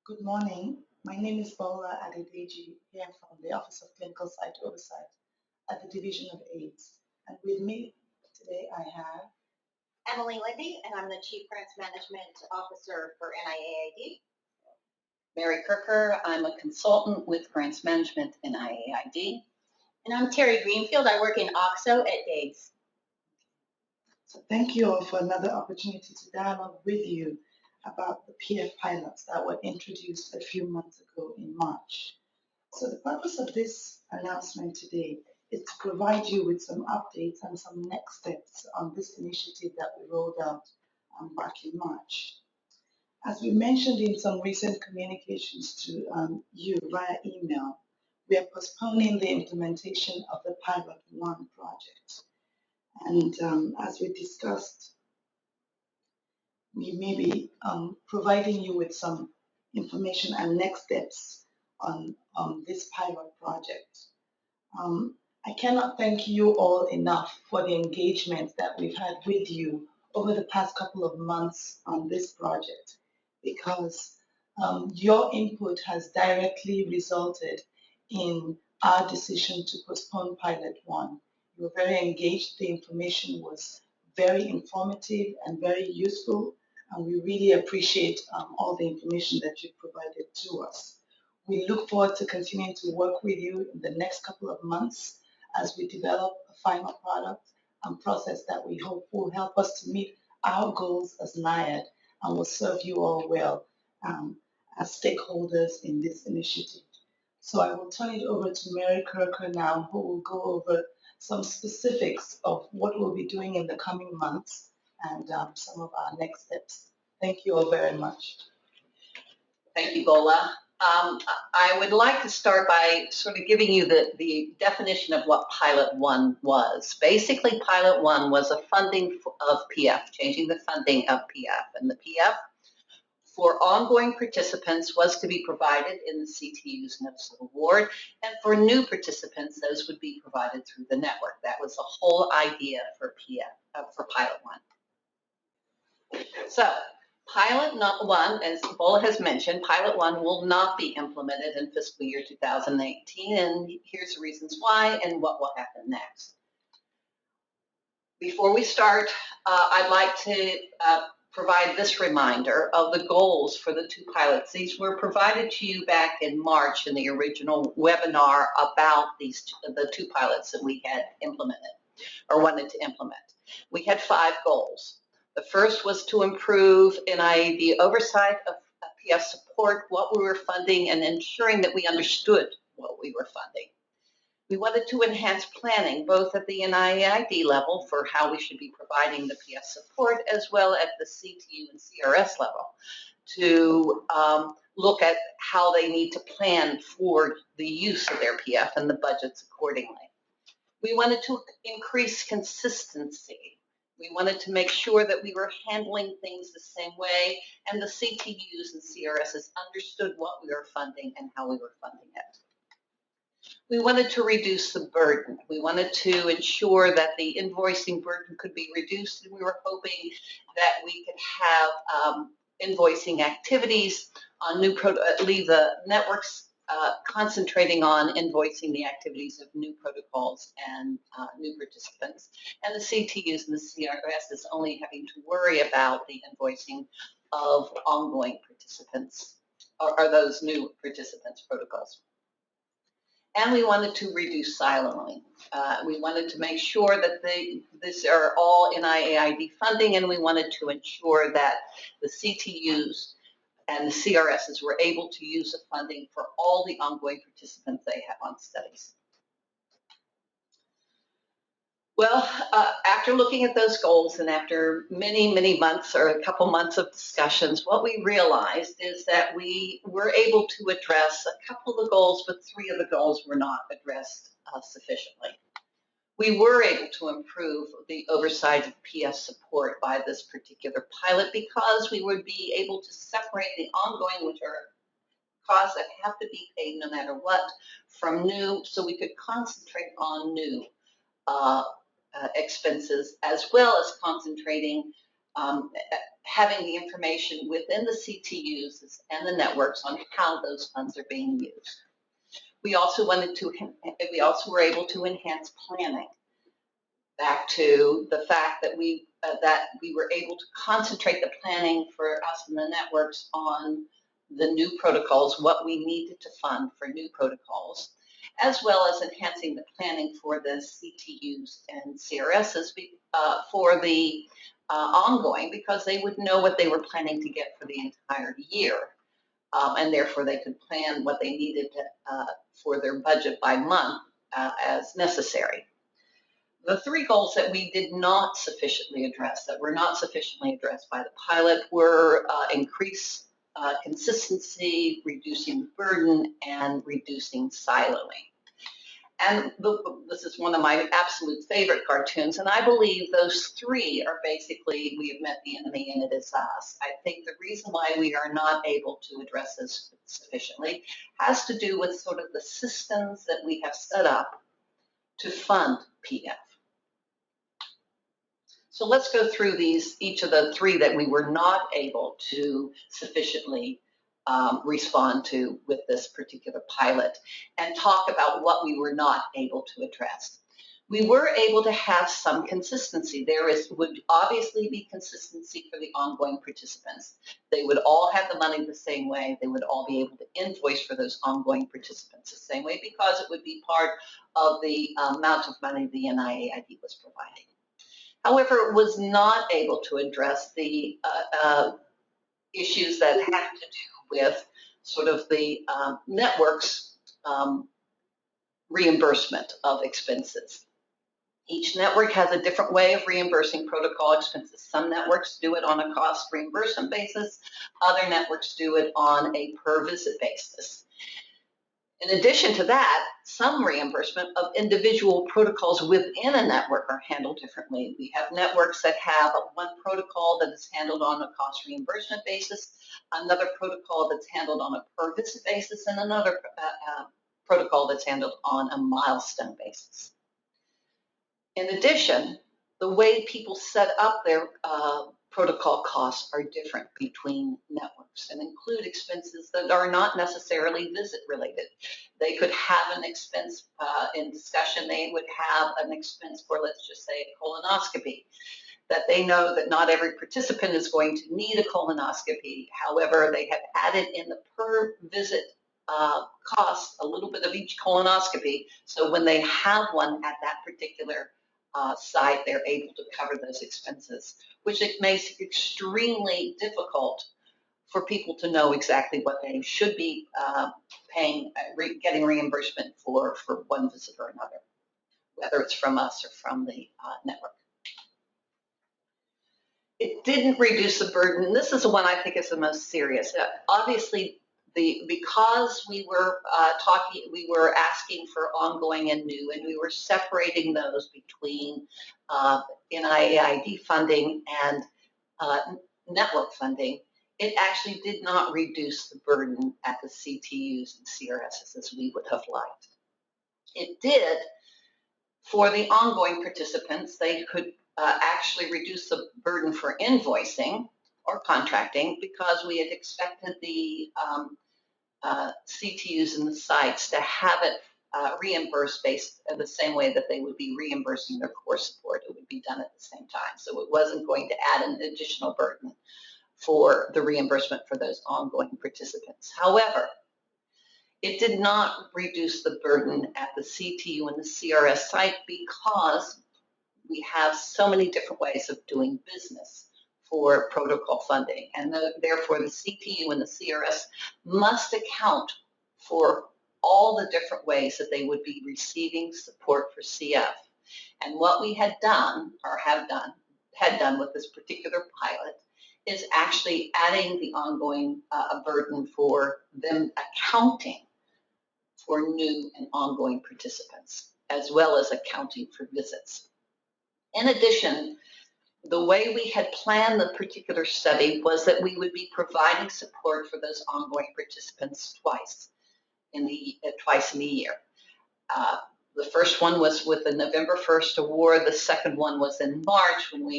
Good morning. My name is Paula Adedeji, here from the Office of Clinical Site Oversight at the Division of AIDS. And with me today I have Emily Lindy, and I'm the Chief Grants Management Officer for NIAID. Mary Kirker, I'm a consultant with Grants Management in NIAID. And I'm Terry Greenfield. I work in OXO at DAIDS. So thank you all for another opportunity to dialogue with you about the PF pilots that were introduced a few months ago in March. So the purpose of this announcement today is to provide you with some updates and some next steps on this initiative that we rolled out back in March. As we mentioned in some recent communications to you via email, we are postponing the implementation of the Pilot 1 project. And as we discussed, we may be providing you with some information and next steps on this pilot project. I cannot thank you all enough for the engagement that we've had with you over the past couple of months on this project, because your input has directly resulted in our decision to postpone Pilot 1. You were very engaged. The information was very informative and very useful, and we really appreciate all the information that you provided to us. We look forward to continuing to work with you in the next couple of months as we develop a final product and process that we hope will help us to meet our goals as NIAID and will serve you all well as stakeholders in this initiative. So I will turn it over to Mary Kirker now, who will go over some specifics of what we'll be doing in the coming months and some of our next steps. Thank you all very much. Thank you, Bola. I would like to start by sort of giving you the definition of what Pilot 1 was. Basically, Pilot 1 was a funding of PF, changing the funding of PF. And the PF for ongoing participants was to be provided in the CTU's Notice of Award, and for new participants, those would be provided through the network. That was the whole idea for PF, for Pilot 1. So, Pilot 1, as Bola has mentioned, Pilot 1 will not be implemented in fiscal year 2018, and here's the reasons why and what will happen next. Before we start, I'd like to provide this reminder of the goals for the two pilots. These were provided to you back in March in the original webinar about the two pilots that we had implemented or wanted to implement. We had 5 goals. The first was to improve NIAID oversight of PF support, what we were funding, and ensuring that we understood what we were funding. We wanted to enhance planning, both at the NIAID level for how we should be providing the PF support, as well as the CTU and CRS level, to look at how they need to plan for the use of their PF and the budgets accordingly. We wanted to increase consistency. We wanted to make sure that we were handling things the same way, and the CTUs and CRSs understood what we were funding and how we were funding it. We wanted to reduce the burden. We wanted to ensure that the invoicing burden could be reduced, and we were hoping that we could have invoicing activities on leave the networks concentrating on invoicing the activities of new protocols and new participants, and the CTUs and the CRS only having to worry about the invoicing of ongoing participants or those new participants' protocols. And we wanted to reduce siloing. We wanted to make sure that these are all NIAID funding, and we wanted to ensure that the CTUs and the CRSs were able to use the funding for all the ongoing participants they have on studies. Well, after looking at those goals and after many, many months or a couple months of discussions, what we realized is that we were able to address a couple of the goals, but 3 of the goals were not addressed sufficiently. We were able to improve the oversight of PF support by this particular pilot because we would be able to separate the ongoing, which are costs that have to be paid no matter what, from new, so we could concentrate on new expenses, as well as concentrating having the information within the CTUs and the networks on how those funds are being used. We also were able to enhance planning. Back to the fact that we were able to concentrate the planning for us in the networks on the new protocols, what we needed to fund for new protocols, as well as enhancing the planning for the CTUs and CRSs for the ongoing, because they would know what they were planning to get for the entire year. And therefore they could plan what they needed for their budget by month as necessary. The three goals that we did not sufficiently address, that were not sufficiently addressed by the pilot, were increase consistency, reducing burden, and reducing siloing. And this is one of my absolute favorite cartoons, and I believe those three are basically, we have met the enemy and it is us. I think the reason why we are not able to address this sufficiently has to do with sort of the systems that we have set up to fund PF. So let's go through each of the three that we were not able to sufficiently respond to with this particular pilot, and talk about what we were not able to address. We were able to have some consistency. There would obviously be consistency for the ongoing participants. They would all have the money the same way. They would all be able to invoice for those ongoing participants the same way, because it would be part of the amount of money the NIAID was providing. However, it was not able to address the issues that have to do with sort of the network's reimbursement of expenses. Each network has a different way of reimbursing protocol expenses. Some networks do it on a cost reimbursement basis. Other networks do it on a per visit basis. In addition to that, some reimbursement of individual protocols within a network are handled differently. We have networks that have one protocol that is handled on a cost reimbursement basis, another protocol that's handled on a per visit basis, and another protocol that's handled on a milestone basis. In addition, the way people set up their protocol costs are different between networks and include expenses that are not necessarily visit related. They could have an expense in discussion. They would have an expense for, let's just say, a colonoscopy, that they know that not every participant is going to need a colonoscopy. However, they have added in the per visit cost a little bit of each colonoscopy. So when they have one at that particular site, they're able to cover those expenses, which it makes it extremely difficult for people to know exactly what they should be paying, getting reimbursement for one visit or another, whether it's from us or from the network. It didn't reduce the burden. This is the one I think is the most serious. Obviously, because we were we were asking for ongoing and new, and we were separating those between NIAID funding and network funding, it actually did not reduce the burden at the CTUs and CRSs as we would have liked. It did for the ongoing participants. They could actually reduce the burden for invoicing or contracting, because we had expected the CTUs and the sites to have it reimbursed based the same way that they would be reimbursing their core support. It would be done at the same time. So it wasn't going to add an additional burden for the reimbursement for those ongoing participants. However, it did not reduce the burden at the CTU and the CRS site, because we have so many different ways of doing business for protocol funding, and therefore the CTU and the CRS must account for all the different ways that they would be receiving support for CF. And what we had done, or had done with this particular pilot, is actually adding the ongoing burden for them accounting for new and ongoing participants, as well as accounting for visits. In addition, the way we had planned the particular study was that we would be providing support for those ongoing participants twice in the year. The first one was with the November 1st award. The second one was in March when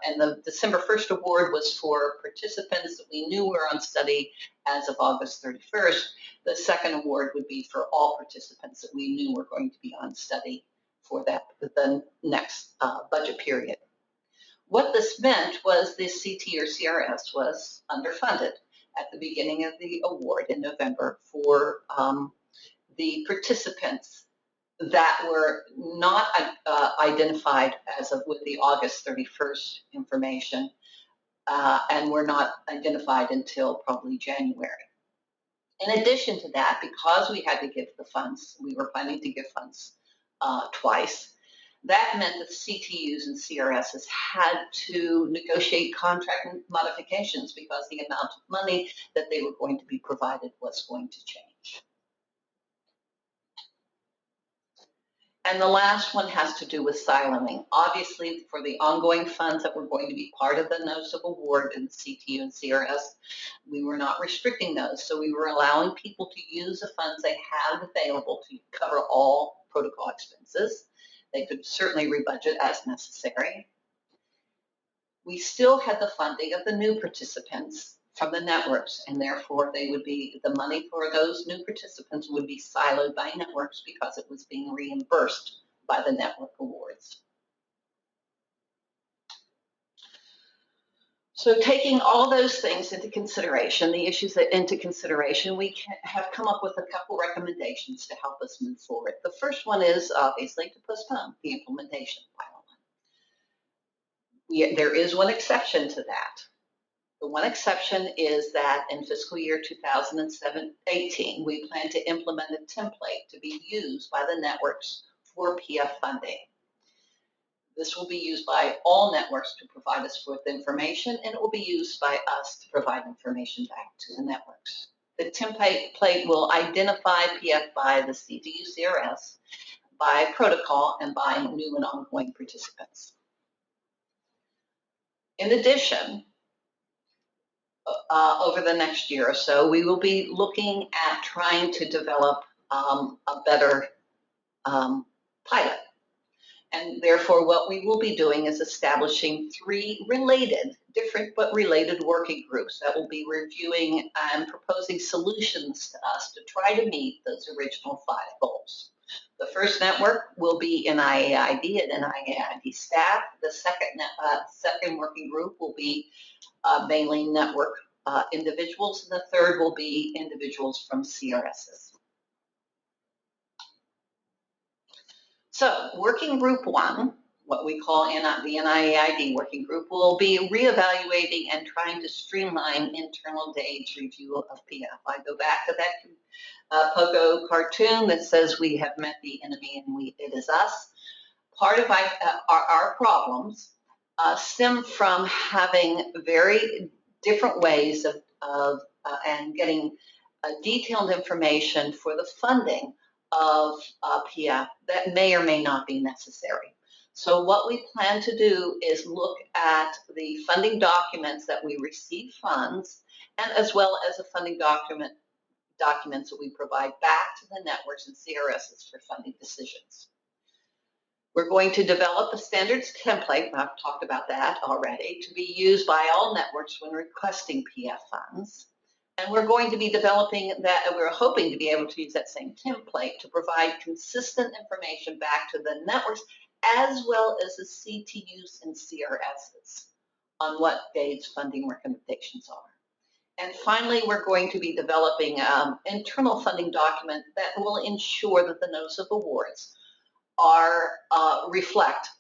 and the December 1st award was for participants that we knew were on study as of August 31st. The second award would be for all participants that we knew were going to be on study for the next budget period. What this meant was the CT or CRS was underfunded at the beginning of the award in November for the participants that were not identified as of with the August 31st information and were not identified until probably January. In addition to that, because we had to give the funds, we were planning to give funds twice, that meant that CTUs and CRSs had to negotiate contract modifications because the amount of money that they were going to be provided was going to change. And the last one has to do with siloing. Obviously, for the ongoing funds that were going to be part of the Notice of Award in CTU and CRS, we were not restricting those. So we were allowing people to use the funds they had available to cover all protocol expenses. They could certainly rebudget as necessary. We still had the funding of the new participants from the networks, and therefore they would be, the money for those new participants would be siloed by networks because it was being reimbursed by the network awards. So taking all those things into consideration, the issues into consideration, we have come up with a couple recommendations to help us move forward. The first one is obviously to postpone the implementation of Pilot 1. There is one exception to that. The one exception is that in fiscal year 2018, we plan to implement a template to be used by the networks for PF funding. This will be used by all networks to provide us with information, and it will be used by us to provide information back to the networks. The template will identify PF by the CTU-CRS, by protocol, and by new and ongoing participants. In addition, over the next year or so, we will be looking at trying to develop a better pilot. And therefore, what we will be doing is establishing 3 related, different but related working groups that will be reviewing and proposing solutions to us to try to meet those original 5 goals. The first network will be NIAID and NIAID staff. The second working group will be mainly network individuals, and the third will be individuals from CRSs. So working group 1, what we call the NIAID working group, will be reevaluating and trying to streamline internal DAID's review of PF. I go back to that Pogo cartoon that says we have met the enemy and it is us. Part of our problems stem from having very different ways of and getting detailed information for the funding of PF that may or may not be necessary. So what we plan to do is look at the funding documents that we receive funds, and as well as the funding documents that we provide back to the networks and CRSs for funding decisions. We're going to develop a standards template, I've talked about that already, to be used by all networks when requesting PF funds. And we're going to be developing that, and we're hoping to be able to use that same template to provide consistent information back to the networks as well as the CTUs and CRSs on what DAID's funding recommendations are. And finally, we're going to be developing an internal funding document that will ensure that the Notice of Awards reflect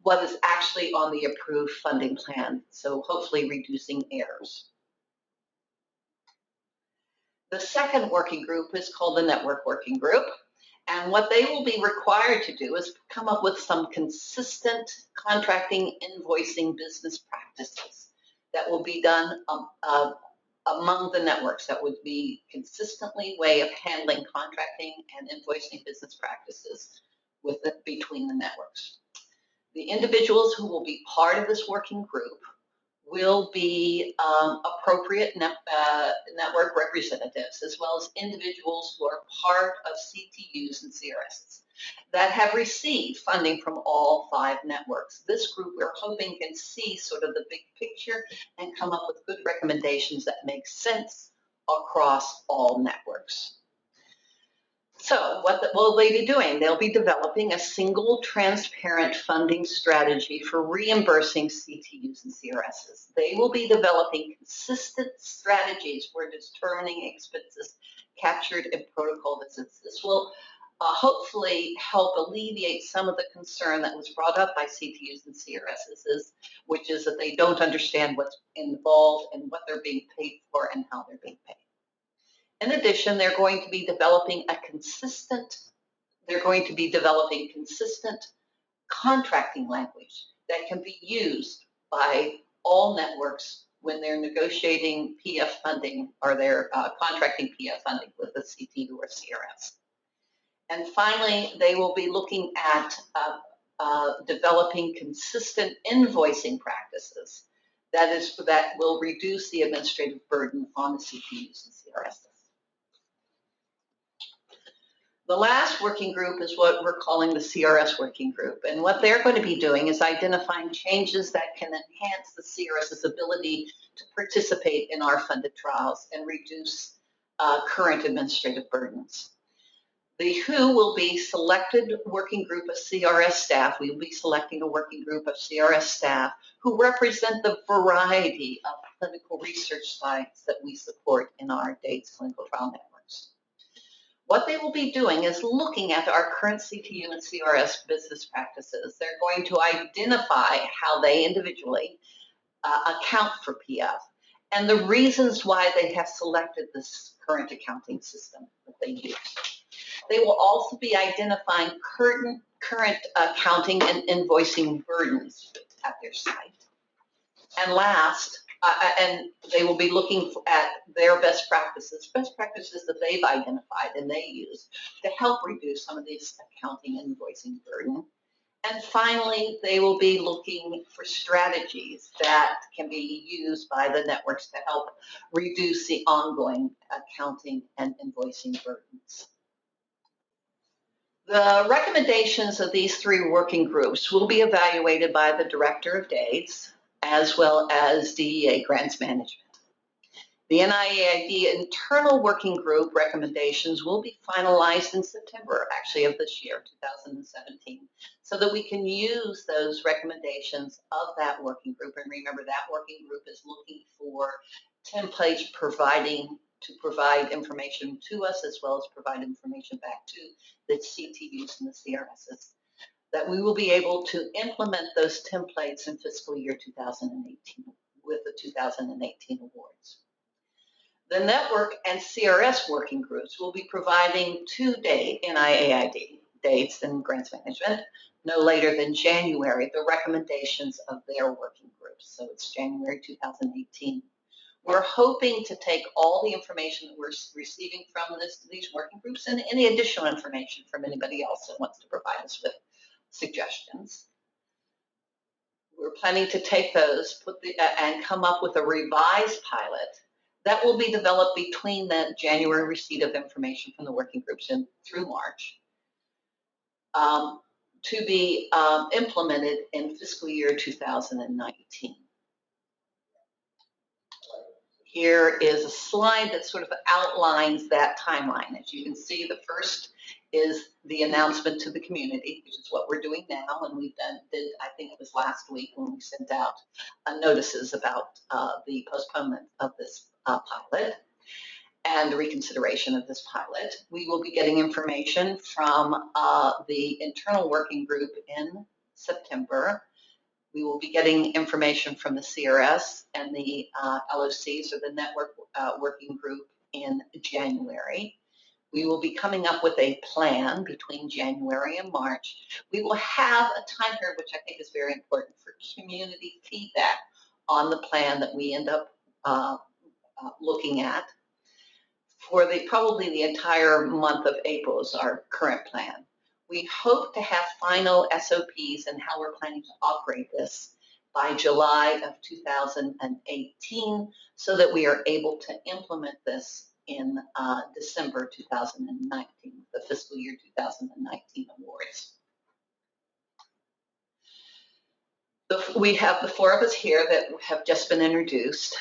what is actually on the approved funding plan, so hopefully reducing errors. The second working group is called the Network Working Group, and what they will be required to do is come up with some consistent contracting, invoicing business practices that will be done among the networks. That would be consistently way of handling contracting and invoicing business practices between the networks. The individuals who will be part of this working group will be appropriate network representatives, as well as individuals who are part of CTUs and CRSs that have received funding from all 5 networks. This group, we're hoping, can see sort of the big picture and come up with good recommendations that make sense across all networks. So what will they be doing? They'll be developing a single transparent funding strategy for reimbursing CTUs and CRSs. They will be developing consistent strategies for determining expenses captured in protocol visits. This will hopefully help alleviate some of the concern that was brought up by CTUs and CRSs, which is that they don't understand what's involved and what they're being paid for and how they're being paid. In addition, they're going to be developing consistent contracting language that can be used by all networks when they're negotiating PF funding or they're contracting PF funding with a CTU or CRS. And finally, they will be looking at developing consistent invoicing practices that will reduce the administrative burden on the CTUs and CRSs. The last working group is what we're calling the CRS working group. And what they're going to be doing is identifying changes that can enhance the CRS's ability to participate in our funded trials and reduce current administrative burdens. The WHO will be selected working group of CRS staff. We will be selecting a working group of CRS staff who represent the variety of clinical research sites that we support in our DAIDS clinical trial networks. What they will be doing is looking at our current CTU and CRS business practices. They're going to identify how they individually account for PF and the reasons why they have selected this current accounting system that they use. They will also be identifying current accounting and invoicing burdens at their site. And last, and they will be looking at their best practices that they've identified and they use to help reduce some of this accounting and invoicing burden. And finally, they will be looking for strategies that can be used by the networks to help reduce the ongoing accounting and invoicing burdens. The recommendations of these 3 working groups will be evaluated by the Director of DAIDS as well as DEA Grants Management. The NIAID internal working group recommendations will be finalized in September, actually, of this year, 2017, so that we can use those recommendations of that working group. And remember, that working group is looking for templates to provide information to us as well as provide information back to the CTUs and the CRSs, that we will be able to implement those templates in fiscal year 2018 with the 2018 awards. The network and CRS working groups will be providing to NIAID, DAIDS and Grants Management, no later than January, the recommendations of their working groups. So it's January 2018. We're hoping to take all the information that we're receiving from these working groups and any additional information from anybody else that wants to provide us with suggestions. We're planning to take those and come up with a revised pilot that will be developed between the January receipt of information from the working groups and through March to be implemented in fiscal year 2019. Here is a slide that sort of outlines that timeline. As you can see, the first is the announcement to the community, which is what we're doing now, and we did, I think it was last week when we sent out notices about the postponement of this pilot and the reconsideration of this pilot. We will be getting information from the internal working group in September. We will be getting information from the CRS and the LOCs, or the network working group, in January. We will be coming up with a plan between January and March. We will have a time period, which I think is very important, for community feedback on the plan that we end up looking at. For probably the entire month of April is our current plan. We hope to have final SOPs and how we're planning to operate this by July of 2018 so that we are able to implement this in December 2019, the fiscal year 2019 awards. We have the four of us here that have just been introduced.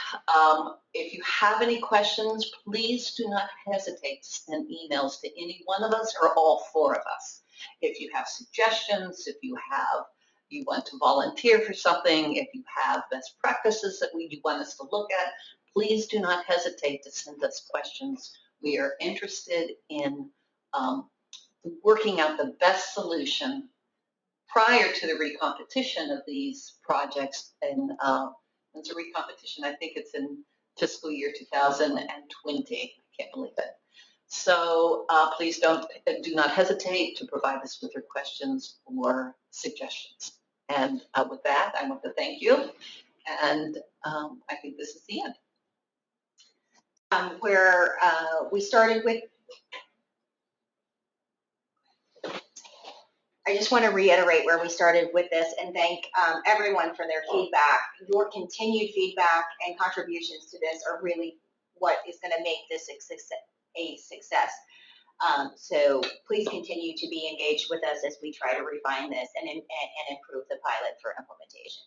If you have any questions, please do not hesitate to send emails to any one of us or all four of us. If you have suggestions, if you want to volunteer for something, if you have best practices that you want us to look at, please do not hesitate to send us questions. We are interested in working out the best solution prior to the recompetition of these projects. And it's a recompetition, I think it's in fiscal year 2020. I can't believe it. So please do not hesitate to provide us with your questions or suggestions. And with that, I want to thank you. And I think this is the end. Where we started with, I just want to reiterate where we started with this and thank everyone for their feedback. Your continued feedback and contributions to this are really what is going to make this a success. So please continue to be engaged with us as we try to refine this and improve the pilot for implementation.